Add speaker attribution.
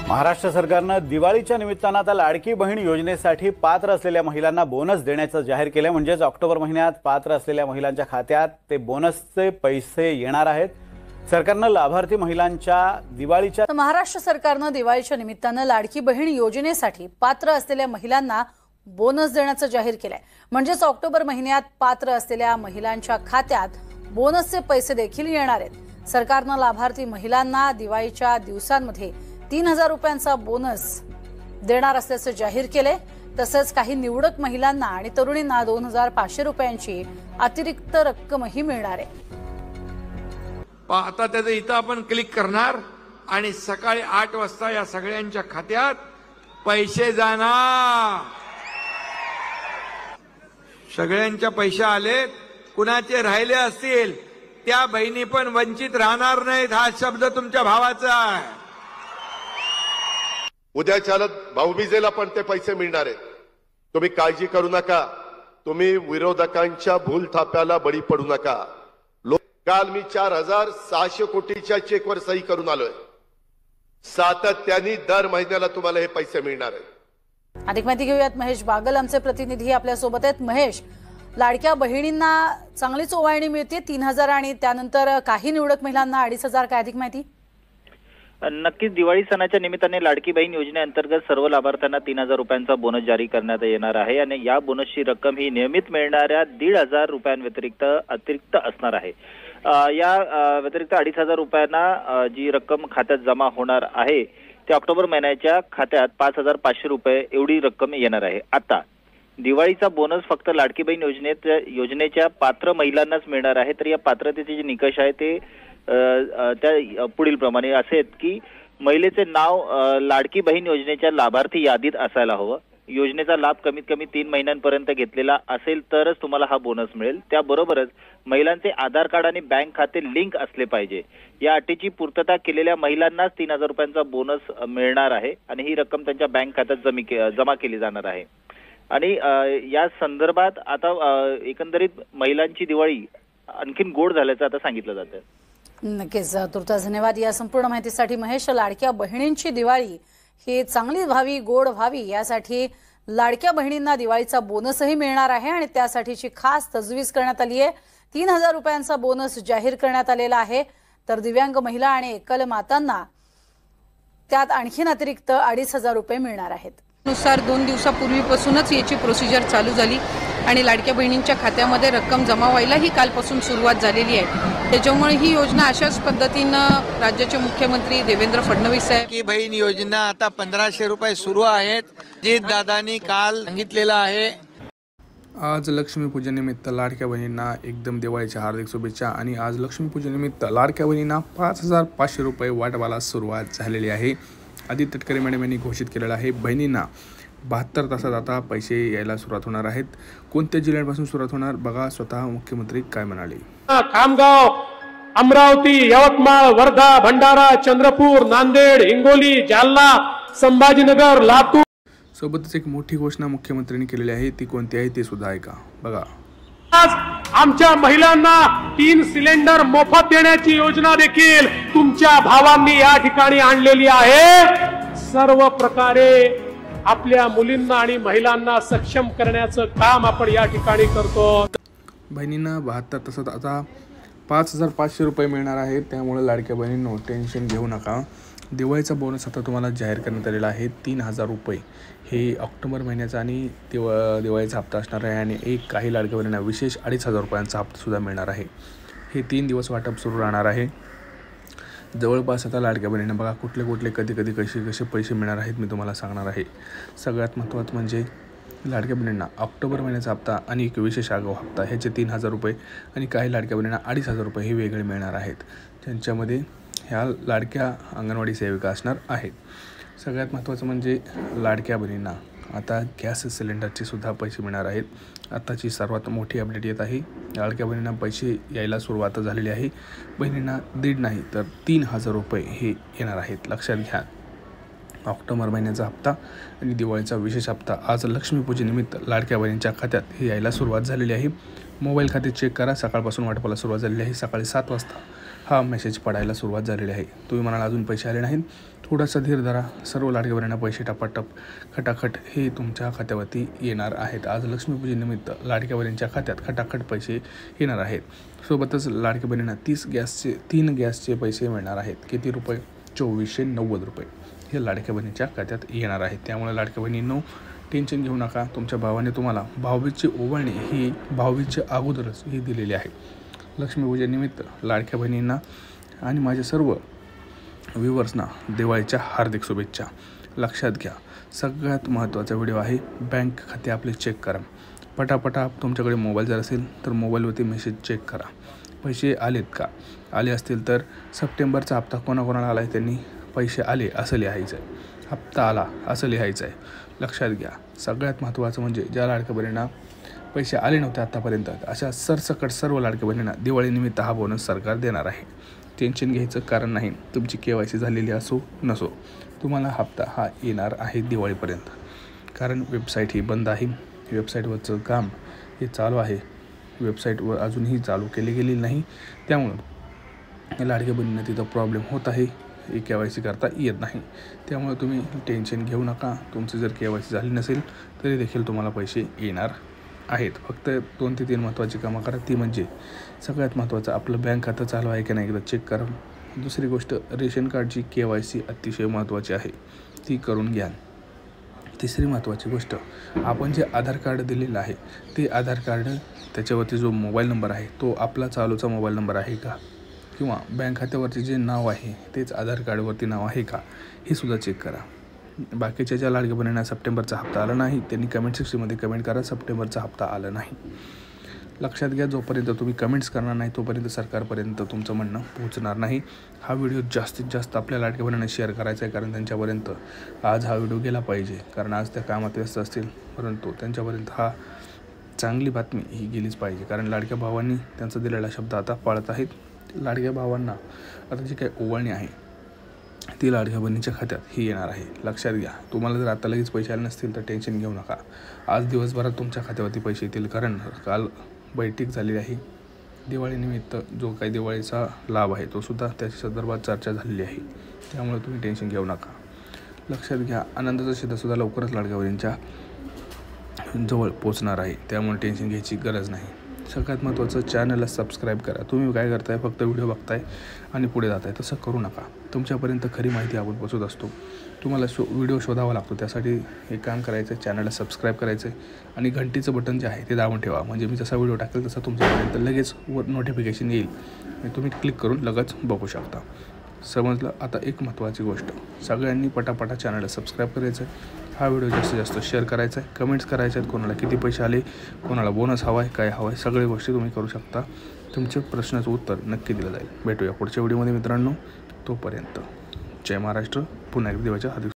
Speaker 1: महाराष्ट्र सरकारनं दिवाळीच्या निमित्तानं आता लाडकी बहीण योजनेसाठी पात्र असलेल्या महिलांना बोनस देण्याचं जाहीर केलं। म्हणजेच ऑक्टोबर महिन्यात पात्र असलेल्या महिलांच्या खात्यात ते बोनसचे पैसे येणार आहेत। सरकारनं लाभार्थी महिलांच्या दिवाळीच्या
Speaker 2: महाराष्ट्र सरकारनं दिवाळीच्या निमित्तानं लाडकी बहीण योजनेसाठी पात्र असलेल्या महिलांना बोनस देण्याचं जाहीर केलंय। म्हणजेच ऑक्टोबर महिन्यात पात्र असलेल्या महिलांच्या खात्यात बोनसचे पैसे देखील येणार आहेत। सरकारनं लाभार्थी महिलांना दिवाळीच्या दिवसांमध्ये 3000 रुपयांचा बोनस देणार असल्याचं जाहीर केलंय। तसंच काही निवडक महिलांना आणि तरुणींना 2500 रुपयांची अतिरिक्त रक्कमही मिळणार आहे।
Speaker 3: आता त्याचं इथं आपण क्लिक करणार आणि सकाळी 8 वाजता या सगळ्यांच्या खात्यात पैसे जाणार। सगळ्यांच्या पैसे आले, कुणाचे राहिले असतील त्या बहिणी पण वंचित राहणार नाहीत। हा शब्द तुमच्या भावाचा आहे।
Speaker 4: उद्या चालत भाऊबीजेला पण ते पैसे मिळणार आहेत। तुम्ही काळजी करू नका, तुम्ही विरोधकांच्या भूलथाप्याला बळी पडू नका। काल मी 4600 कोटीच्या चेकवर सही करून आलोय। सातत्याने दर महिन्याला तुम्हाला हे पैसे मिळणार आहेत।
Speaker 2: अधिक माहिती घेऊयात, महेश बागल आमचे प्रतिनिधी आपल्या सोबत आहेत। महेश, लाडक्या बहिणींना चांगलीच ओवाळणी मिळते 3000 आणि त्यानंतर काही निवडक महिलांना 2500, काय अधिक माहिती?
Speaker 5: नक्कीच दिवाळी सणाच्या निमित्ताने लाडकी बहीण योजनेअंतर्गत सर्व लाभार्थ्यांना 3000 रुपयांचा बोनस जारी करण्यात येणार आहे आणि या बोनसची रक्कम ही नियमित मिळणाऱ्या 1500 रुपयांव्यतिरिक्त अतिरिक्त असणार आहे। या व्यतिरिक्त 2500 रुपयांना जी रक्कम खात्यात जमा होणार आहे ते ऑक्टोबर महिन्याच्या खात्यात 5500 रुपये एवढी रक्कम येणार आहे। आता दिवाळीचा बोनस फक्त लाडकी बहीण योजनेच्या पात्र महिलांनाच मिळणार आहे। तर या पात्रतेचे जे निकष आहे ते त्या पुढील प्रमाणे असे आहेत की महिलेचे नाव लाडकी बहीण योजनेच्या लाभार्थी यादीत असायला हवं। योजनेचा लाभ कमीत कमी 3 महिन्यांपर्यंत घेतलेला असेल तरच तुम्हाला हा बोनस मिळेल। त्याबरोबरच महिलांचे आधार कार्ड आणि बँक खाते लिंक असले पाहिजे। या अटीची पूर्तता केलेल्या महिलांनाच 3000 रुपयांचा बोनस मिळणार आहे आणि ही रक्कम त्यांच्या बँक खात्यात जमा केली जाणार आहे। आणि या संदर्भात आता एकंदरीत महिलांची दिवाळी आणखीन गोड झाल्याचं आता सांगितलं जातं।
Speaker 2: नक्कीच, तुर्तास धन्यवाद या संपूर्ण माहितीसाठी महेश। लाडक्या बहिणींची दिवाळी ही चांगली व्हावी, गोड व्हावी यासाठी लाडक्या बहिणींना दिवाळीचा बोनसही मिळणार आहे आणि त्यासाठीची खास तजवीज करण्यात आली आहे। 3000 रुपयांचा बोनस जाहीर करण्यात आलेला आहे। तर दिव्यांग महिला आणि एकल मातांना त्यात आणखीन अतिरिक्त 2500 रुपये मिळणार आहेत।
Speaker 6: नुसार 2 दिवसापूर्वीपासूनच याची प्रोसिजर चालू झाली आणि लाडक्या बहिणींच्या खात्यामध्ये रक्कम जमा व्हायला ही कालपासून सुरुवात झालेली आहे। त्याच्यामुळे ही योजना अशाच पद्धतीनं राज्याचे मुख्यमंत्री देवेंद्र फडणवीस साहेब
Speaker 7: की बहीण योजना आता 1500 रुपये सुरू आहेत, जी दादांनी काल सांगितलेलं आहे।
Speaker 8: आज लक्ष्मीपूजनानिमित्त लाडक्या बहिणींना एकदम दिवाळीच्या हार्दिक शुभेच्छा। आणि आज लक्ष्मीपूजनानिमित्त लाडक्या बहिणींना 5500 रुपये वाटपाला सुरुवात झालेली आहे। आदित्य तटकरे मॅडम यांनी घोषित केलेलं आहे। बहिणींना 72 तासात आता पैसे यायला सुरुवात होणार आहेत। कोणत्या जिल्ह्यांपासून सुरुवात होणार बघा, स्वतः मुख्यमंत्री काय म्हणाले।
Speaker 9: खामगाव, अमरावती, यवतमाळ, वर्धा, भंडारा, चंद्रपूर, नांदेड, हिंगोली, जालना, संभाजीनगर, लातूर
Speaker 8: सोबतच एक मोठी घोषणा मुख्यमंत्र्यांनी केलेली आहे। ती कोणती आहे ते सुद्धा ऐका, बघा।
Speaker 9: आज आमच्या महिलांना 3 सिलेंडर मोफत देण्याची योजना देखील तुमच्या भावांनी या ठिकाणी आणलेली आहे। सर्व प्रकारे आपल्या मुलींना आणि महिलांना सक्षम करण्याचं काम आपण या ठिकाणी करतो।
Speaker 8: बहिणींना 72 तासात आता 5500 रुपये मिळणार आहेत। त्यामुळे लाडक्या बहिणींनो टेन्शन घेऊ नका। दिवाळीचा बोनस आता तुम्हाला जाहीर करण्यात आलेला आहे 3000 रुपये। हे ऑक्टोबर महिन्याचा आणि दिवाळीचा हप्ता असणार आहे आणि काही लाडक्या बहिणींना विशेष 2500 रुपयांचा हप्तासुद्धा मिळणार आहे। हे 3 दिवस वाटप सुरू राहणार आहे। जवळपास आता लाडक्या बहिणींना बघा कुठले कधी कसे पैसे मिळणार आहेत मी तुम्हाला सांगणार आहे। सगळ्यात महत्त्वाचं म्हणजे लाडक्या बहिणींना ऑक्टोबर महिन्याचा हप्ता आणि एक विशेष आगाऊ हप्ता ह्याचे 3000 रुपये आणि काही लाडक्या बहिणींना 2500 रुपये हे वेगळे मिळणार आहेत। त्यांच्यामध्ये ह्या लाडक्या अंगणवाडी सेविका असणार आहेत। सगळ्यात महत्त्वाचं म्हणजे लाडक्या बहिणींना आता गॅस सिलेंडरचे सुद्धा पैसे मिळणार आहेत। आताची सर्वात मोठी अपडेट येत आहे। लाडक्या बहिणींना पैसे यायला सुरुवात झालेली आहे। बहिणींना 1.5 नाही तर 3000 रुपये हे येणार आहेत, लक्षात घ्या। ऑक्टोबर महिन्याचा हप्ता आणि दिवाळीचा विशेष हप्ता आज लक्ष्मीपूजनेनिमित्त लाडक्या बहिणींच्या खात्यात हे यायला सुरुवात झालेली आहे। मोबाईल खाते चेक करा, सकाळपासून वाटपाला सुरुवात झालेली आहे। सकाळी 7 वाजता हा मेसेज पडायला सुरुवात झालेली आहे. तुम्ही म्हणाल अजून पैसे आले नाहीत, थोडासा धीर धरा. सर्व लाडक्या बहिणींना पैसे टपाटप खटाखट हे तुमच्या खात्यावरती येणार आहेत. आज लक्ष्मीपूजनेनिमित्त लाडक्या बहिणींच्या खात्यात खटाखट पैसे येणार आहेत. सोबतच लाडक्या बहिणींना 3 गॅसचे पैसे मिळणार आहेत. किती रुपये? 2490 रुपये हे लाडक्या बहिणीच्या खात्यात येणार आहेत. त्यामुळे लाडक्या बहिणींनो टेन्शन घेऊ नका. तुमच्या भावाने तुम्हाला भाऊबीजची ओवाळणी ही भाऊबीजच्या अगोदरच ही दिलेली आहे. लक्ष्मीपूजनेनिमित्त लाडक्या बहिणींना आणि माझ्या सर्व व्ह्यूवर्सना दिवाळीच्या हार्दिक शुभेच्छा. लक्षात घ्या, सगळ्यात महत्त्वाचा व्हिडिओ आहे. बँक खाते आपले चेक करा. पटापटा तुमच्याकडे मोबाईल जर असेल तर मोबाईलवरती मेसेज चेक करा. पैसे आलेत का? आले असतील तर सप्टेंबरचा हप्ता कोणाकोणाला आला आहे त्यांनी पैसे आले असं लिहायचं आहे. हप्ता आला असं लिहायचं आहे. लक्षात घ्या, सगळ्यात महत्त्वाचं म्हणजे ज्या लाडक्या बहिणींना पैसे आले नव्हते आत्तापर्यंत अशा सरसकट सर्व लाडक्या बहिणींना दिवाळीनिमित्त हा बोनस सरकार देणार आहे. टेन्शन घ्यायचं कारण नाही. तुमची KYC झालेली असो नसो, तुम्हाला हप्ता हा येणार आहे दिवाळीपर्यंत. कारण वेबसाईट ही बंद आहे. वेबसाईटवरचं काम हे चालू आहे. वेबसाईटवर अजूनही चालू केली गेलेली नाही. त्यामुळं लाडक्या बहिणींना तिथं प्रॉब्लेम होत आहे. KYC करता येत नाही. त्यामुळे तुम्ही टेन्शन घेऊ नका. तुमची जर KYC झाली नसेल तरी देखील तुम्हाला पैसे येणार आहेत. फक्त 2 ते 3 महत्त्वाची कामं करा. ती म्हणजे सगळ्यात महत्त्वाचं आपलं बँक खातं चालू आहे की नाही एकदा चेक करा. दुसरी गोष्ट, रेशन कार्डची KYC अतिशय महत्त्वाची आहे, ती करून घ्या. तिसरी महत्त्वाची गोष्ट, आपण जे आधार कार्ड दिलेलं आहे ते आधार कार्ड त्याच्यावरती जो मोबाईल नंबर आहे तो आपला चालूचा मोबाईल नंबर आहे का, किंवा बँक खात्यावरती जे नाव आहे तेच आधार कार्डवरती नाव आहे का, हे सुद्धा चेक करा. बाकीच्या ज्या लाडक्या बहिणींना सप्टेंबरचा हप्ता आला नाही त्यांनी कमेंट सेक्शनमध्ये कमेंट करा सप्टेंबरचा हप्ता आला नाही. लक्षात घ्या, जोपर्यंत तुम्ही कमेंट्स करणार नाही तोपर्यंत सरकारपर्यंत तुमचं म्हणणं पोहोचणार नाही. हा व्हिडिओ जास्तीत जास्त आपल्या लाडक्या बहिणींना शेअर करायचा आहे, कारण त्यांच्यापर्यंत आज हा व्हिडिओ गेला पाहिजे. कारण आज त्या कामात व्यस्त असतील, परंतु त्यांच्यापर्यंत हा चांगली बातमी ही गेलीच पाहिजे. कारण लाडक्या भावांनी त्यांचा दिलेला शब्द आता पाळत आहेत. लाडक्या भावांना आता जी काही ओवाळणी आहे ती लाडक्या बहिणीच्या खात्यात ही येणार आहे. लक्षात घ्या, तुम्हाला जर आता लगेच पैसे आले नसतील तर टेन्शन घेऊ नका. आज दिवसभरात तुमच्या खात्यावरती पैसे येतील. कारण काल बैठक झालेली आहे. दिवाळीनिमित्त जो काही दिवाळीचा लाभ आहे तो सुद्धा त्याच्या संदर्भात चर्चा झालेली आहे. त्यामुळे तुम्ही टेन्शन घेऊ नका. लक्षात घ्या, आनंदाचा शिधासुद्धा लवकरच लाडक्या बहिणींच्या जवळ पोचणार आहे. त्यामुळे टेन्शन घ्यायची गरज नाही. सगळ्यात महत्त्वाचं, चॅनलला सबस्क्राईब करा. तुम्ही काय करताय, फक्त व्हिडिओ बघताय आणि पुढे जाताय, तसं करू नका. तुमच्यापर्यंत खरी माहिती आपण पोचवत असतो. तुम्हाला व्हिडिओ शोधावा लागतो. त्यासाठी एक काम करायचं, चॅनलला सबस्क्राईब करायचं आणि घंटीचं बटन जे आहे ते दाबून ठेवा. म्हणजे मी जसा व्हिडिओ टाकेल तसा तुमच्यापर्यंत लगेच नोटिफिकेशन येईल आणि तुम्ही क्लिक करून लगेच बघू शकता. समजलं? आता एक महत्त्वाची गोष्ट, सगळ्यांनी पटापटा चॅनलला सबस्क्राईब करायचं आहे. हा व्हिडिओ जास्तीत जास्त शेअर करायचा आहे. कमेंट्स करायचे आहेत, कोणाला किती पैसे आले, कोणाला बोनस हवा आहे, काय हवं आहे, सगळ्या गोष्टी तुम्ही करू शकता. तुमच्या प्रश्नाचं उत्तर नक्की दिलं जाईल. भेटूया पुढच्या व्हिडिओमध्ये मित्रांनो. तोपर्यंत जय महाराष्ट्र. पुन्हा एक दिवाळीच्या हार्दिक